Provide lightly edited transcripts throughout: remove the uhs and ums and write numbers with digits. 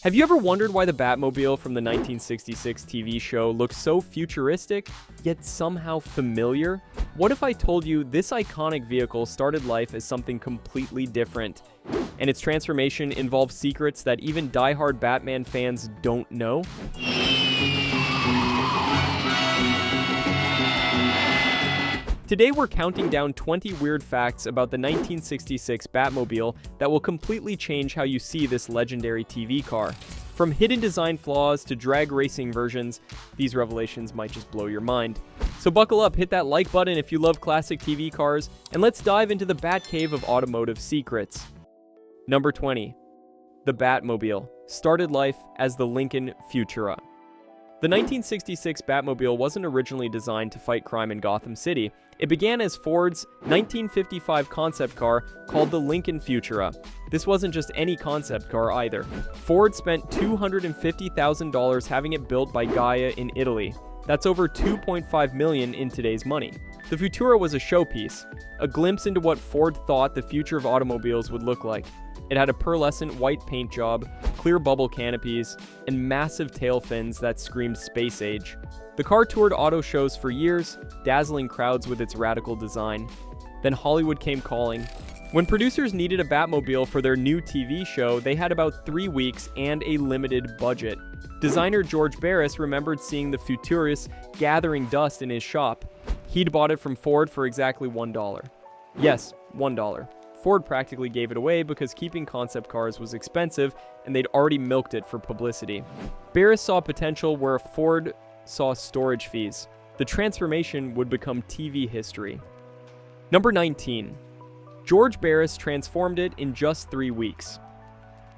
Have you ever wondered why the Batmobile from the 1966 TV show looks so futuristic, yet somehow familiar? What if I told you this iconic vehicle started life as something completely different, and its transformation involves secrets that even die-hard Batman fans don't know? Today we're counting down 20 weird facts about the 1966 Batmobile that will completely change how you see this legendary TV car. From hidden design flaws to drag racing versions, these revelations might just blow your mind. So buckle up, hit that like button if you love classic TV cars, and let's dive into the Batcave of automotive secrets. Number 20. The Batmobile started life as the Lincoln Futura. The 1966 Batmobile wasn't originally designed to fight crime in Gotham City. It began as Ford's 1955 concept car called the Lincoln Futura. This wasn't just any concept car either. Ford spent $250,000 having it built by Gaia in Italy. That's over $2.5 million in today's money. The Futura was a showpiece, a glimpse into what Ford thought the future of automobiles would look like. It had a pearlescent white paint job, clear bubble canopies, and massive tail fins that screamed space age. The car toured auto shows for years, dazzling crowds with its radical design. Then Hollywood came calling. When producers needed a Batmobile for their new TV show, they had about 3 weeks and a limited budget. Designer George Barris remembered seeing the Futurus gathering dust in his shop. He'd bought it from Ford for exactly $1. Yes, $1. Ford practically gave it away because keeping concept cars was expensive and they'd already milked it for publicity. Barris saw potential where Ford saw storage fees. The transformation would become TV history. Number 19. George Barris transformed it in just 3 weeks.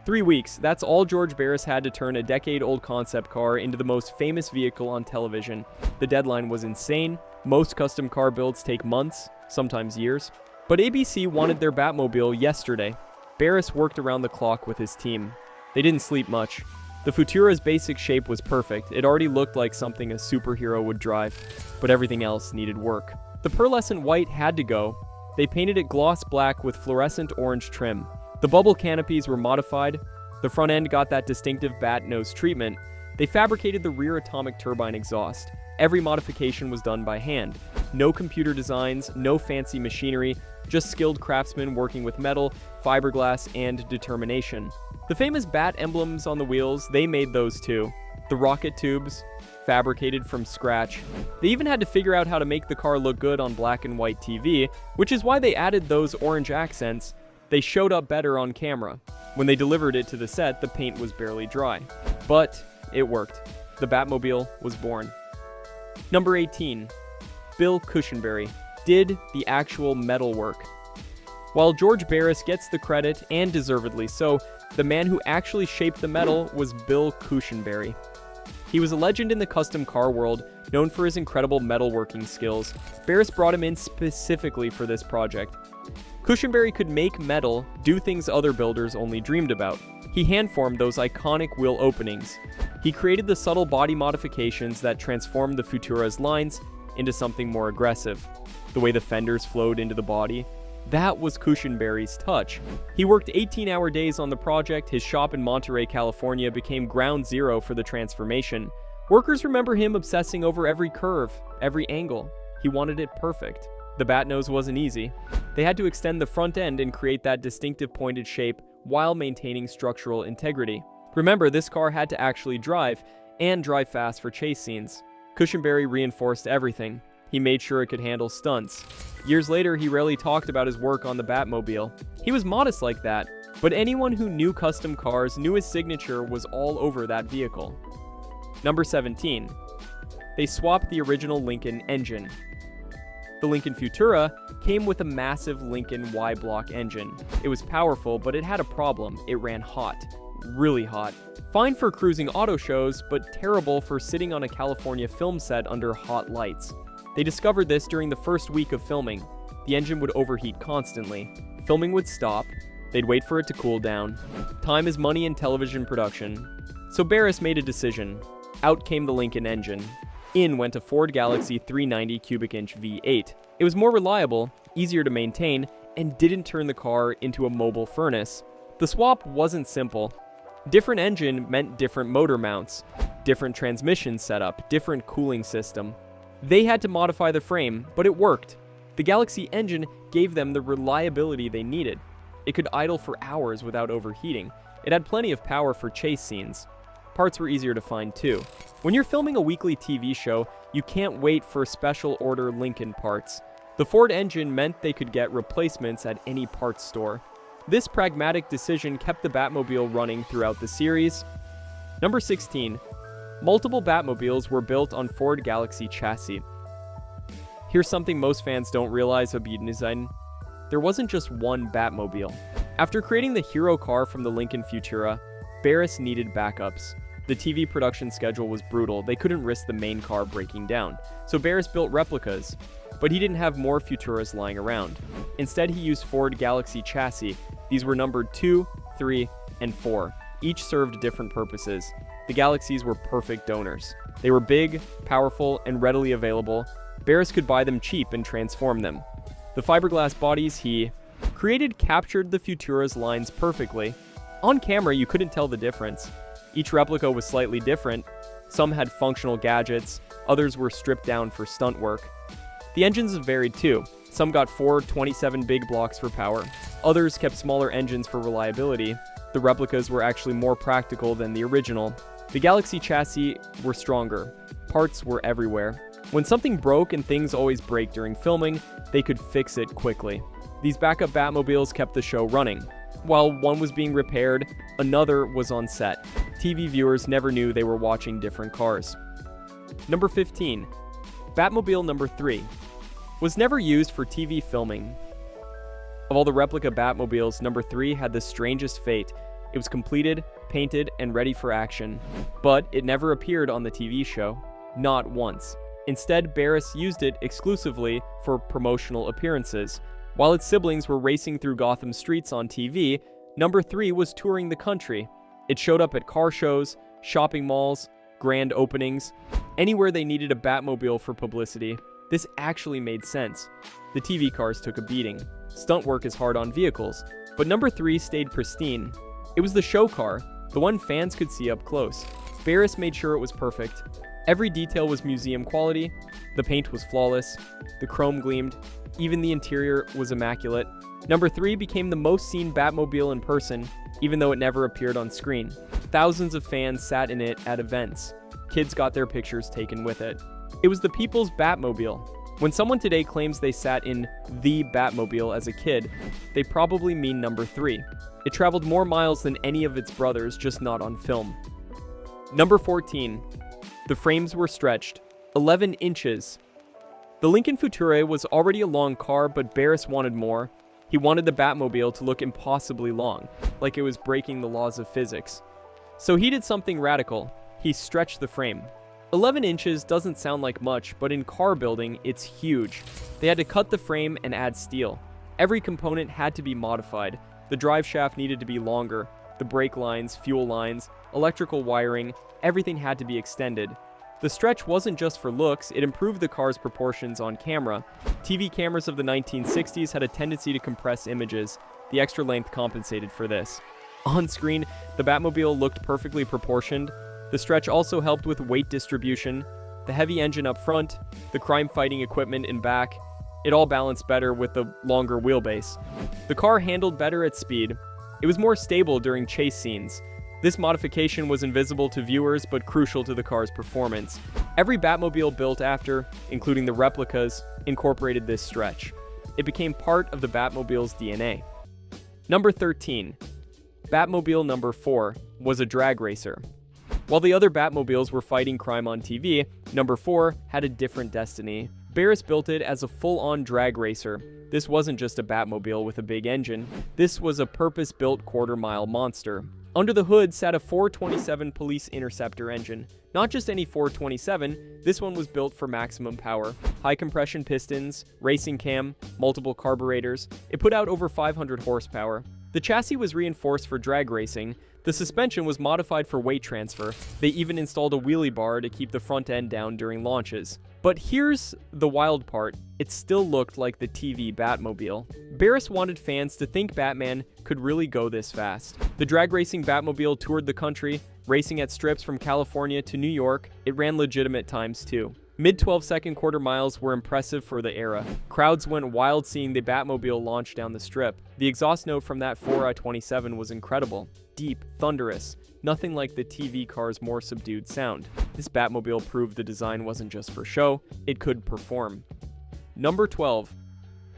3 weeks, that's all George Barris had to turn a decade-old concept car into the most famous vehicle on television. The deadline was insane. Most custom car builds take months, sometimes years. But ABC wanted their Batmobile yesterday. Barris worked around the clock with his team. They didn't sleep much. The Futura's basic shape was perfect. It already looked like something a superhero would drive, but everything else needed work. The pearlescent white had to go. They painted it gloss black with fluorescent orange trim. The bubble canopies were modified. The front end got that distinctive bat nose treatment. They fabricated the rear atomic turbine exhaust. Every modification was done by hand. No computer designs, no fancy machinery, just skilled craftsmen working with metal, fiberglass, and determination. The famous bat emblems on the wheels, they made those too. The rocket tubes, fabricated from scratch. They even had to figure out how to make the car look good on black and white TV, which is why they added those orange accents. They showed up better on camera. When they delivered it to the set, the paint was barely dry. But it worked. The Batmobile was born. Number 18. Bill Cushenbery did the actual metal work. While George Barris gets the credit, and deservedly so, the man who actually shaped the metal was Bill Cushenbery. He was a legend in the custom car world, known for his incredible metalworking skills. Barris brought him in specifically for this project. Cushenbery could make metal do things other builders only dreamed about. He hand-formed those iconic wheel openings. He created the subtle body modifications that transformed the Futura's lines into something more aggressive. The way the fenders flowed into the body, that was Cushenbery's touch. He worked 18-hour days on the project. His shop in Monterey, California became ground zero for the transformation. Workers remember him obsessing over every curve, every angle. He wanted it perfect. The bat nose wasn't easy. They had to extend the front end and create that distinctive pointed shape while maintaining structural integrity. Remember, this car had to actually drive, and drive fast for chase scenes. Cushenbery reinforced everything. He made sure it could handle stunts. Years later, he rarely talked about his work on the Batmobile. He was modest like that, but anyone who knew custom cars knew his signature was all over that vehicle. Number 17. They swapped the original Lincoln engine. The Lincoln Futura came with a massive Lincoln Y-block engine. It was powerful, but it had a problem. It ran hot. Really hot. Fine for cruising auto shows, but terrible for sitting on a California film set under hot lights. They discovered this during the first week of filming. The engine would overheat constantly. Filming would stop. They'd wait for it to cool down. Time is money in television production. So Barris made a decision. Out came the Lincoln engine. In went a Ford Galaxy 390 cubic inch V8. It was more reliable, easier to maintain, and didn't turn the car into a mobile furnace. The swap wasn't simple. Different engine meant different motor mounts, different transmission setup, different cooling system. They had to modify the frame, but it worked. The Galaxy engine gave them the reliability they needed. It could idle for hours without overheating. It had plenty of power for chase scenes. Parts were easier to find too. When you're filming a weekly TV show, you can't wait for special order Lincoln parts. The Ford engine meant they could get replacements at any parts store. This pragmatic decision kept the Batmobile running throughout the series. Number 16. Multiple Batmobiles were built on Ford Galaxy chassis. Here's something most fans don't realize about design. There wasn't just one Batmobile. After creating the hero car from the Lincoln Futura, Barris needed backups. The TV production schedule was brutal. They couldn't risk the main car breaking down. So Barris built replicas. But he didn't have more Futuras lying around. Instead, he used Ford Galaxy chassis. These were numbered 2, 3, and 4. Each served different purposes. The Galaxies were perfect donors. They were big, powerful, and readily available. Barris could buy them cheap and transform them. The fiberglass bodies he created captured the Futura's lines perfectly. On camera, you couldn't tell the difference. Each replica was slightly different. Some had functional gadgets, others were stripped down for stunt work. The engines varied too. Some got 427 big blocks for power. Others kept smaller engines for reliability. The replicas were actually more practical than the original. The Galaxy chassis were stronger. Parts were everywhere. When something broke, and things always break during filming, they could fix it quickly. These backup Batmobiles kept the show running. While one was being repaired, another was on set. TV viewers never knew they were watching different cars. Number 15. Batmobile number 3. Was never used for TV filming. Of all the replica Batmobiles, number 3 had the strangest fate. It was completed, painted, and ready for action. But it never appeared on the TV show. Not once. Instead, Barris used it exclusively for promotional appearances. While its siblings were racing through Gotham streets on TV, number 3 was touring the country. It showed up at car shows, shopping malls, grand openings, anywhere they needed a Batmobile for publicity. This actually made sense. The TV cars took a beating. Stunt work is hard on vehicles, but number 3 stayed pristine. It was the show car, the one fans could see up close. Barris made sure it was perfect. Every detail was museum quality. The paint was flawless. The chrome gleamed. Even the interior was immaculate. Number 3 became the most seen Batmobile in person, even though it never appeared on screen. Thousands of fans sat in it at events. Kids got their pictures taken with it. It was the people's Batmobile. When someone today claims they sat in the Batmobile as a kid, they probably mean number 3. It traveled more miles than any of its brothers, just not on film. Number 14. The frames were stretched 11 inches. The Lincoln Futura was already a long car, but Barris wanted more. He wanted the Batmobile to look impossibly long, like it was breaking the laws of physics. So he did something radical. He stretched the frame. 11 inches doesn't sound like much, but in car building, it's huge. They had to cut the frame and add steel. Every component had to be modified. The drive shaft needed to be longer. The brake lines, fuel lines, electrical wiring, everything had to be extended. The stretch wasn't just for looks, it improved the car's proportions on camera. TV cameras of the 1960s had a tendency to compress images. The extra length compensated for this. On screen, the Batmobile looked perfectly proportioned. The stretch also helped with weight distribution. The heavy engine up front, the crime-fighting equipment in back, it all balanced better with the longer wheelbase. The car handled better at speed. It was more stable during chase scenes. This modification was invisible to viewers, but crucial to the car's performance. Every Batmobile built after, including the replicas, incorporated this stretch. It became part of the Batmobile's DNA. Number 13. Batmobile number 4 was a drag racer. While the other Batmobiles were fighting crime on TV, number 4 had a different destiny. Barris built it as a full-on drag racer. This wasn't just a Batmobile with a big engine. This was a purpose-built quarter-mile monster. Under the hood sat a 427 Police Interceptor engine. Not just any 427, this one was built for maximum power. High compression pistons, racing cam, multiple carburetors. It put out over 500 horsepower. The chassis was reinforced for drag racing. The suspension was modified for weight transfer. They even installed a wheelie bar to keep the front end down during launches. But here's the wild part. It still looked like the TV Batmobile. Barris wanted fans to think Batman could really go this fast. The drag racing Batmobile toured the country, racing at strips from California to New York. It ran legitimate times too. Mid 12-second quarter miles were impressive for the era. Crowds went wild seeing the Batmobile launch down the strip. The exhaust note from that 4i27 was incredible. Deep, thunderous. Nothing like the TV car's more subdued sound. This Batmobile proved the design wasn't just for show, it could perform. Number 12.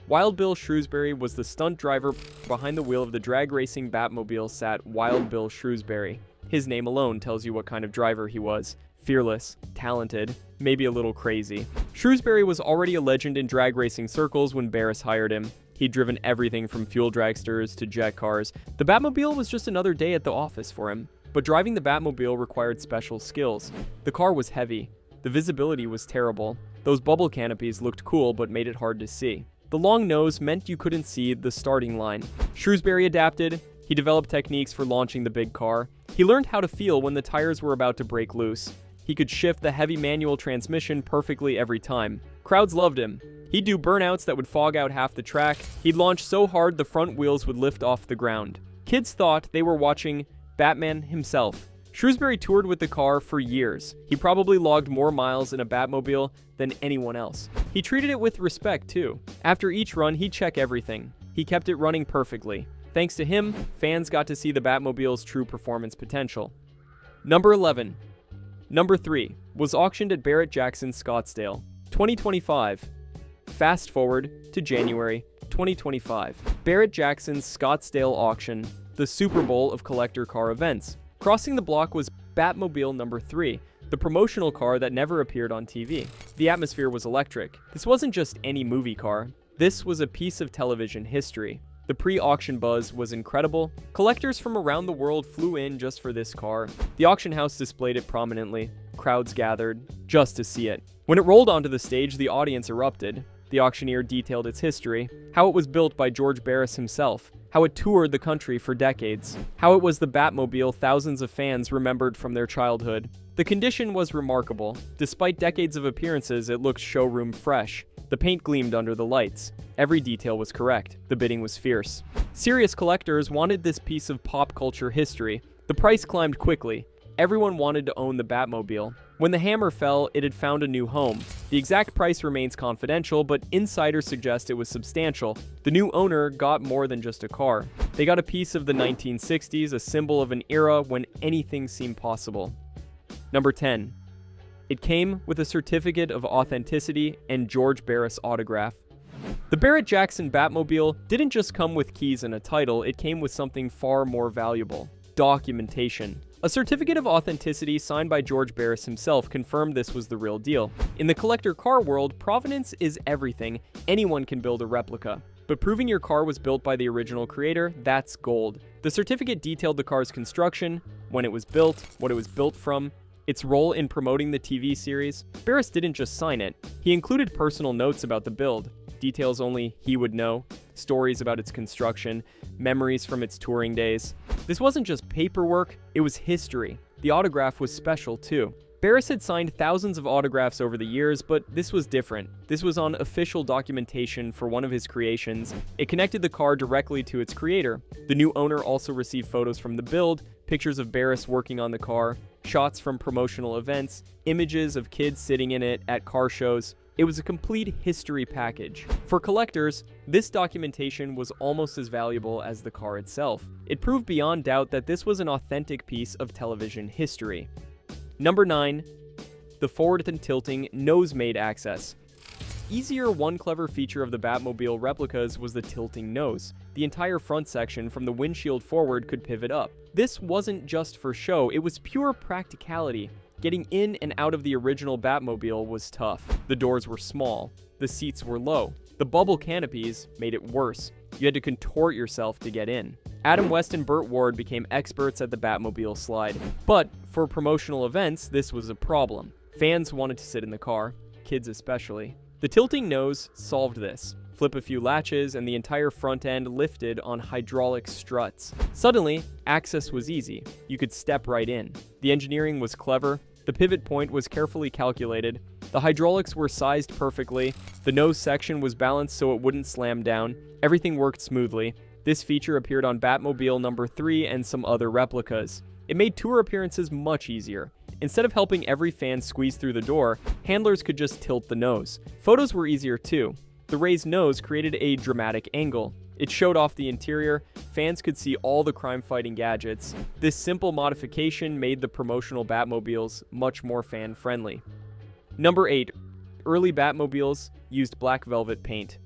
Wild Bill Shrewsbury was the stunt driver. Behind the wheel of the drag racing Batmobile sat Wild Bill Shrewsbury. His name alone tells you what kind of driver he was. Fearless, talented, maybe a little crazy. Shrewsbury was already a legend in drag racing circles when Barris hired him. He'd driven everything from fuel dragsters to jet cars. The Batmobile was just another day at the office for him. But driving the Batmobile required special skills. The car was heavy. The visibility was terrible. Those bubble canopies looked cool but made it hard to see. The long nose meant you couldn't see the starting line. Shrewsbury adapted. He developed techniques for launching the big car. He learned how to feel when the tires were about to break loose. He could shift the heavy manual transmission perfectly every time. Crowds loved him. He'd do burnouts that would fog out half the track. He'd launch so hard the front wheels would lift off the ground. Kids thought they were watching Batman himself. Shrewsbury toured with the car for years. He probably logged more miles in a Batmobile than anyone else. He treated it with respect, too. After each run, he'd check everything. He kept it running perfectly. Thanks to him, fans got to see the Batmobile's true performance potential. Number 11. Number 3 was auctioned at Barrett-Jackson's Scottsdale. 2025. Fast forward to January 2025. Barrett-Jackson's Scottsdale auction, the Super Bowl of collector car events. Crossing the block was Batmobile number 3, the promotional car that never appeared on TV. The atmosphere was electric. This wasn't just any movie car. This was a piece of television history. The pre-auction buzz was incredible. Collectors from around the world flew in just for this car. The auction house displayed it prominently. Crowds gathered just to see it. When it rolled onto the stage, the audience erupted. The auctioneer detailed its history, how it was built by George Barris himself, how it toured the country for decades, how it was the Batmobile thousands of fans remembered from their childhood. The condition was remarkable. Despite decades of appearances, it looked showroom fresh. The paint gleamed under the lights. Every detail was correct. The bidding was fierce. Serious collectors wanted this piece of pop culture history. The price climbed quickly. Everyone wanted to own the Batmobile. When the hammer fell, it had found a new home. The exact price remains confidential, but insiders suggest it was substantial. The new owner got more than just a car. They got a piece of the 1960s, a symbol of an era when anything seemed possible. Number 10. It came with a certificate of authenticity and George Barris autograph. The Barrett-Jackson Batmobile didn't just come with keys and a title, it came with something far more valuable: documentation. A certificate of authenticity signed by George Barris himself confirmed this was the real deal. In the collector car world, provenance is everything. Anyone can build a replica. But proving your car was built by the original creator, that's gold. The certificate detailed the car's construction, when it was built, what it was built from, its role in promoting the TV series. Barris didn't just sign it. He included personal notes about the build, details only he would know, stories about its construction, memories from its touring days. This wasn't just paperwork, it was history. The autograph was special too. Barris had signed thousands of autographs over the years, but this was different. This was on official documentation for one of his creations. It connected the car directly to its creator. The new owner also received photos from the build, pictures of Barris working on the car, shots from promotional events, images of kids sitting in it at car shows. It was a complete history package. For collectors, this documentation was almost as valuable as the car itself. It proved beyond doubt that this was an authentic piece of television history. Number 9. The forward and tilting nose-made access. One clever feature of the Batmobile replicas was the tilting nose. The entire front section from the windshield forward could pivot up. This wasn't just for show, it was pure practicality. Getting in and out of the original Batmobile was tough. The doors were small. The seats were low. The bubble canopies made it worse. You had to contort yourself to get in. Adam West and Burt Ward became experts at the Batmobile slide. But for promotional events, this was a problem. Fans wanted to sit in the car, kids especially. The tilting nose solved this. Flip a few latches and the entire front end lifted on hydraulic struts. Suddenly, access was easy. You could step right in. The engineering was clever. The pivot point was carefully calculated. The hydraulics were sized perfectly, the nose section was balanced so it wouldn't slam down, everything worked smoothly. This feature appeared on Batmobile number 3 and some other replicas. It made tour appearances much easier. Instead of helping every fan squeeze through the door, handlers could just tilt the nose. Photos were easier too. The raised nose created a dramatic angle. It showed off the interior, fans could see all the crime-fighting gadgets. This simple modification made the promotional Batmobiles much more fan-friendly. Number 8. Early Batmobiles used black velvet paint.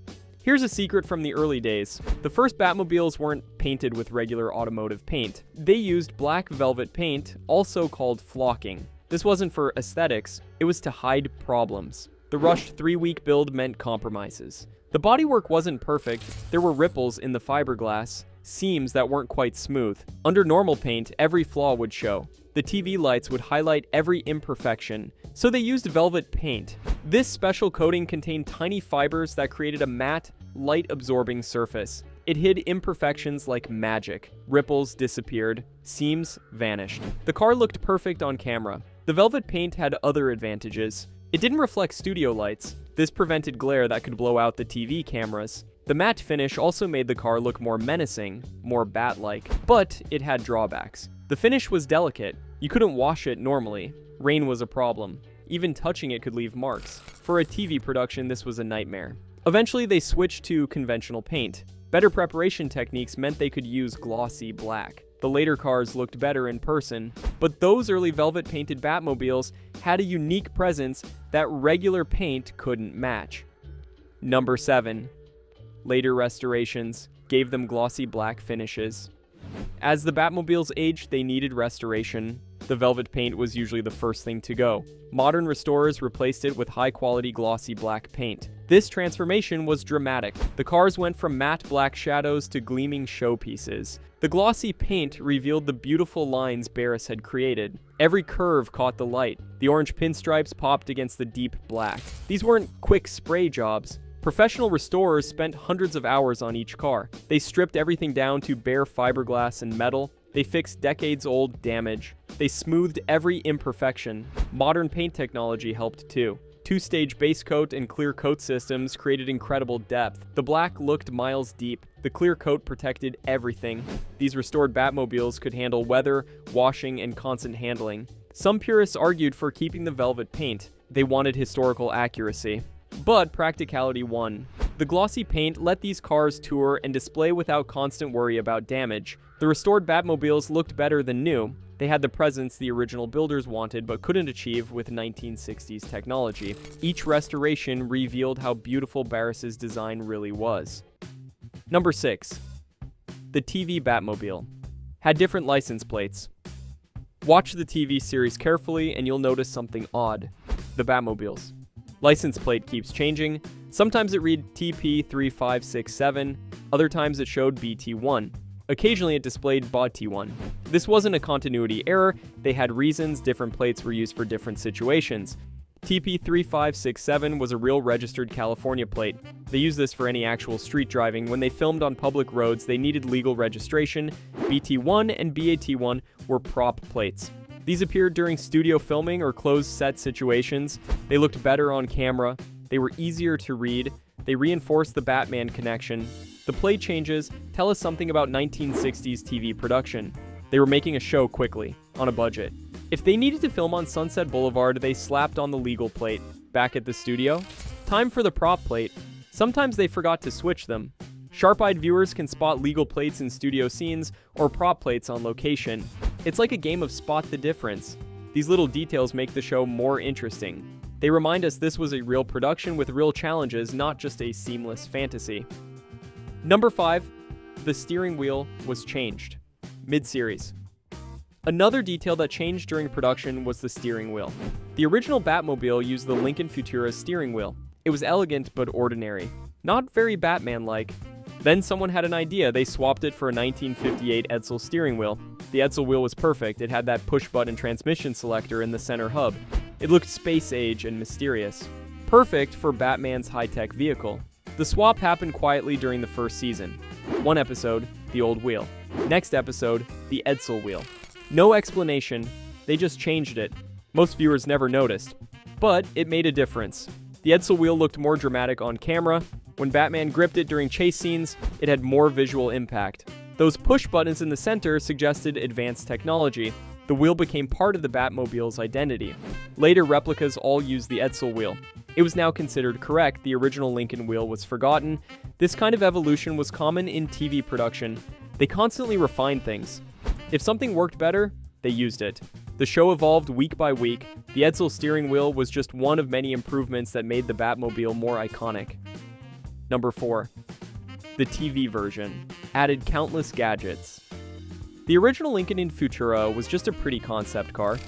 Here's a secret from the early days. The first Batmobiles weren't painted with regular automotive paint. They used black velvet paint, also called flocking. This wasn't for aesthetics, it was to hide problems. The rushed 3-week build meant compromises. The bodywork wasn't perfect, there were ripples in the fiberglass, seams that weren't quite smooth. Under normal paint, every flaw would show. The TV lights would highlight every imperfection, so they used velvet paint. This special coating contained tiny fibers that created a matte, light-absorbing surface. It hid imperfections like magic. Ripples disappeared, seams vanished. The car looked perfect on camera. The velvet paint had other advantages. It didn't reflect studio lights. This prevented glare that could blow out the TV cameras. The matte finish also made the car look more menacing, more bat-like, but it had drawbacks. The finish was delicate. You couldn't wash it normally. Rain was a problem. Even touching it could leave marks. For a TV production, this was a nightmare. Eventually, they switched to conventional paint. Better preparation techniques meant they could use glossy black. The later cars looked better in person, but those early velvet-painted Batmobiles had a unique presence that regular paint couldn't match. Number 7. Later restorations gave them glossy black finishes. As the Batmobiles aged, they needed restoration. The velvet paint was usually the first thing to go. Modern restorers replaced it with high-quality glossy black paint. This transformation was dramatic. The cars went from matte black shadows to gleaming showpieces. The glossy paint revealed the beautiful lines Barris had created. Every curve caught the light. The orange pinstripes popped against the deep black. These weren't quick spray jobs. Professional restorers spent hundreds of hours on each car. They stripped everything down to bare fiberglass and metal. They fixed decades-old damage. They smoothed every imperfection. Modern paint technology helped too. 2-stage base coat and clear coat systems created incredible depth. The black looked miles deep. The clear coat protected everything. These restored Batmobiles could handle weather, washing, and constant handling. Some purists argued for keeping the velvet paint. They wanted historical accuracy. But practicality won. The glossy paint let these cars tour and display without constant worry about damage. The restored Batmobiles looked better than new. They had the presence the original builders wanted but couldn't achieve with 1960s technology. Each restoration revealed how beautiful Barris's design really was. Number 6. The TV Batmobile had different license plates. Watch the TV series carefully and you'll notice something odd. The Batmobiles. License plate keeps changing. Sometimes it read TP3567, other times it showed BT1. Occasionally it displayed BOT1. This wasn't a continuity error, they had reasons different plates were used for different situations. TP3567 was a real registered California plate. They used this for any actual street driving. When they filmed on public roads, they needed legal registration. BT1 and BAT1 were prop plates. These appeared during studio filming or closed set situations. They looked better on camera. They were easier to read. They reinforced the Batman connection. The plate changes tell us something about 1960s TV production. They were making a show quickly, on a budget. If they needed to film on Sunset Boulevard, they slapped on the legal plate. Back at the studio, time for the prop plate. Sometimes they forgot to switch them. Sharp-eyed viewers can spot legal plates in studio scenes or prop plates on location. It's like a game of spot the difference. These little details make the show more interesting. They remind us this was a real production with real challenges, not just a seamless fantasy. Number 5, the steering wheel was changed. Mid-series. Another detail that changed during production was the steering wheel. The original Batmobile used the Lincoln Futura's steering wheel. It was elegant but ordinary. Not very Batman-like. Then someone had an idea. They swapped it for a 1958 Edsel steering wheel. The Edsel wheel was perfect. It had that push-button transmission selector in the center hub. It looked space-age and mysterious. Perfect for Batman's high-tech vehicle. The swap happened quietly during the first season. One episode, the old wheel. Next episode, the Edsel wheel. No explanation, they just changed it. Most viewers never noticed. But it made a difference. The Edsel wheel looked more dramatic on camera. When Batman gripped it during chase scenes, it had more visual impact. Those push buttons in the center suggested advanced technology. The wheel became part of the Batmobile's identity. Later replicas all used the Edsel wheel. It was now considered correct. The original Lincoln wheel was forgotten. This kind of evolution was common in TV production. They constantly refined things. If something worked better, they used it. The show evolved week by week. The Edsel steering wheel was just one of many improvements that made the Batmobile more iconic. Number 4. The TV version added countless gadgets. The original Lincoln in Futura was just a pretty concept car,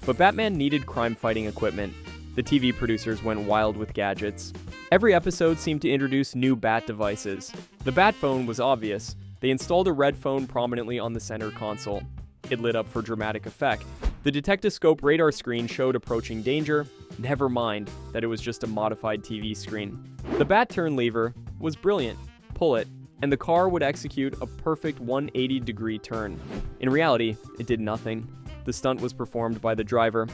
but Batman needed crime-fighting equipment. The TV producers went wild with gadgets. Every episode seemed to introduce new Bat devices. The Bat phone was obvious. They installed a red phone prominently on the center console. It lit up for dramatic effect. The detectascope radar screen showed approaching danger. Never mind that it was just a modified TV screen. The Bat turn lever was brilliant. Pull it, and the car would execute a perfect 180-degree turn. In reality, it did nothing. The stunt was performed by the driver,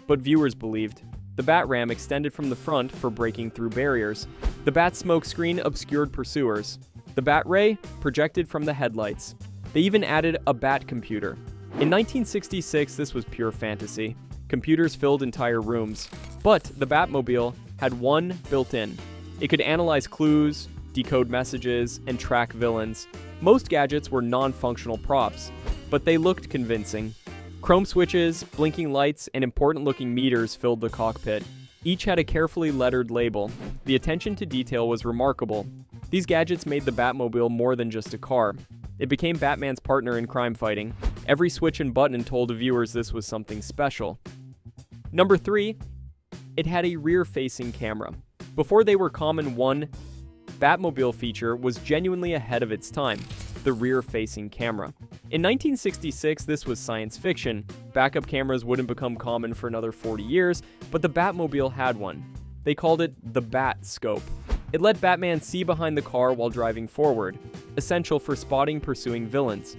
but viewers believed. The Bat ram extended from the front for breaking through barriers. The Bat smoke screen obscured pursuers. The Bat ray projected from the headlights. They even added a Bat computer. In 1966, this was pure fantasy. Computers filled entire rooms. But the Batmobile had one built in. It could analyze clues, decode messages, and track villains. Most gadgets were non-functional props, but they looked convincing. Chrome switches, blinking lights, and important-looking meters filled the cockpit. Each had a carefully lettered label. The attention to detail was remarkable. These gadgets made the Batmobile more than just a car. It became Batman's partner in crime fighting. Every switch and button told viewers this was something special. Number 3, it had a rear-facing camera. Before they were common, one Batmobile feature was genuinely ahead of its time: the rear-facing camera. In 1966, this was science fiction. Backup cameras wouldn't become common for another 40 years, but the Batmobile had one. They called it the Bat Scope. It let Batman see behind the car while driving forward, essential for spotting pursuing villains.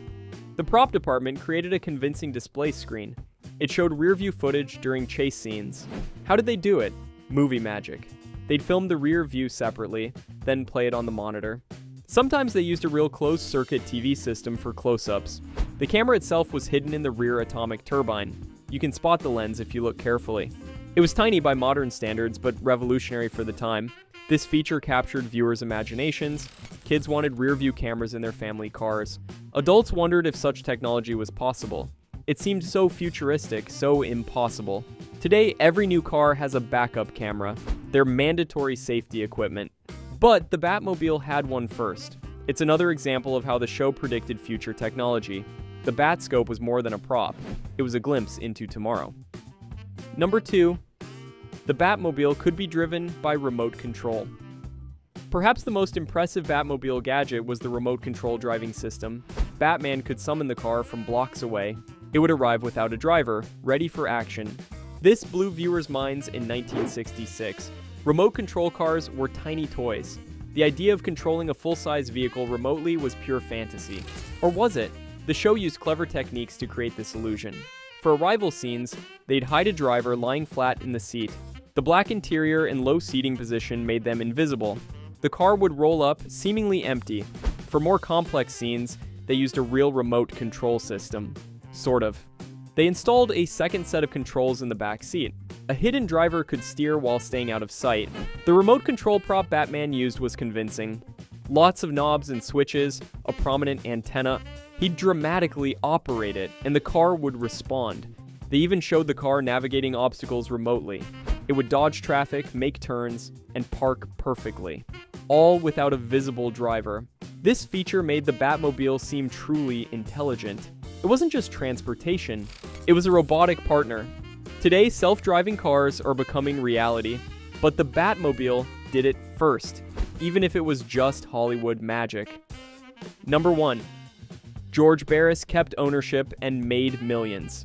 The prop department created a convincing display screen. It showed rear-view footage during chase scenes. How did they do it? Movie magic. They'd film the rear view separately, then play it on the monitor. Sometimes they used a real closed-circuit TV system for close-ups. The camera itself was hidden in the rear atomic turbine. You can spot the lens if you look carefully. It was tiny by modern standards, but revolutionary for the time. This feature captured viewers' imaginations. Kids wanted rear-view cameras in their family cars. Adults wondered if such technology was possible. It seemed so futuristic, so impossible. Today, every new car has a backup camera. They're mandatory safety equipment. But the Batmobile had one first. It's another example of how the show predicted future technology. The Batscope was more than a prop. It was a glimpse into tomorrow. Number 2, the Batmobile could be driven by remote control. Perhaps the most impressive Batmobile gadget was the remote control driving system. Batman could summon the car from blocks away. It would arrive without a driver, ready for action. This blew viewers' minds in 1966. Remote control cars were tiny toys. The idea of controlling a full-size vehicle remotely was pure fantasy. Or was it? The show used clever techniques to create this illusion. For arrival scenes, they'd hide a driver lying flat in the seat. The black interior and low seating position made them invisible. The car would roll up, seemingly empty. For more complex scenes, they used a real remote control system. Sort of. They installed a second set of controls in the back seat. A hidden driver could steer while staying out of sight. The remote control prop Batman used was convincing. Lots of knobs and switches, a prominent antenna. He'd dramatically operate it, and the car would respond. They even showed the car navigating obstacles remotely. It would dodge traffic, make turns, and park perfectly. All without a visible driver. This feature made the Batmobile seem truly intelligent. It wasn't just transportation, it was a robotic partner. Today, self-driving cars are becoming reality, but the Batmobile did it first, even if it was just Hollywood magic. Number 1. George Barris kept ownership and made millions.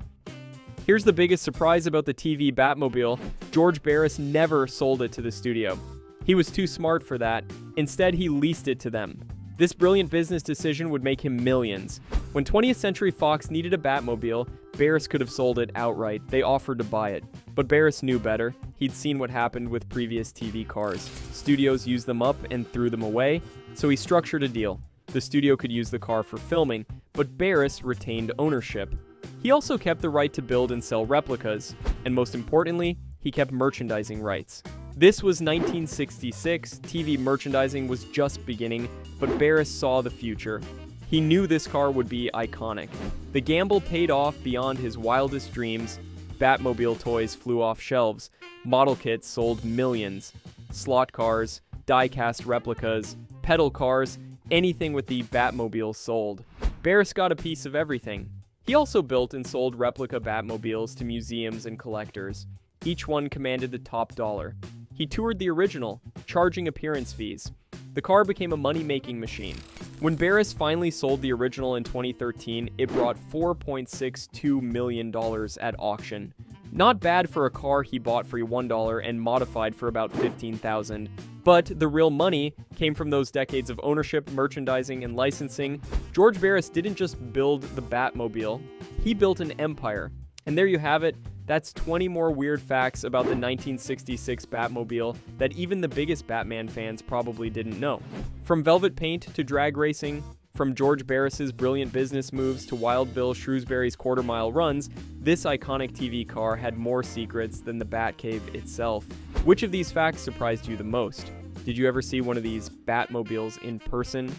Here's the biggest surprise about the TV Batmobile: George Barris never sold it to the studio. He was too smart for that. Instead, he leased it to them. This brilliant business decision would make him millions. When 20th Century Fox needed a Batmobile, Barris could have sold it outright. They offered to buy it. But Barris knew better. He'd seen what happened with previous TV cars. Studios used them up and threw them away, so he structured a deal. The studio could use the car for filming, but Barris retained ownership. He also kept the right to build and sell replicas, and most importantly, he kept merchandising rights. This was 1966, TV merchandising was just beginning, but Barris saw the future. He knew this car would be iconic. The gamble paid off beyond his wildest dreams. Batmobile toys flew off shelves. Model kits sold millions. Slot cars, die-cast replicas, pedal cars, anything with the Batmobile sold. Barris got a piece of everything. He also built and sold replica Batmobiles to museums and collectors. Each one commanded the top dollar. He toured the original, charging appearance fees. The car became a money-making machine. When Barris finally sold the original in 2013, it brought $4.62 million at auction. Not bad for a car he bought for $1 and modified for about $15,000. But the real money came from those decades of ownership, merchandising, and licensing. George Barris didn't just build the Batmobile, he built an empire. And there you have it. That's 20 more weird facts about the 1966 Batmobile that even the biggest Batman fans probably didn't know. From velvet paint to drag racing, from George Barris's brilliant business moves to Wild Bill Shrewsbury's quarter-mile runs, this iconic TV car had more secrets than the Batcave itself. Which of these facts surprised you the most? Did you ever see one of these Batmobiles in person?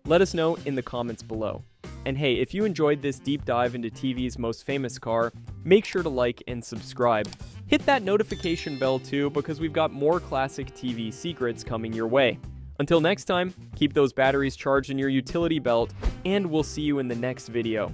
Let us know in the comments below. And hey, if you enjoyed this deep dive into TV's most famous car, make sure to like and subscribe. Hit that notification bell too, because we've got more classic TV secrets coming your way. Until next time, keep those batteries charged in your utility belt, and we'll see you in the next video.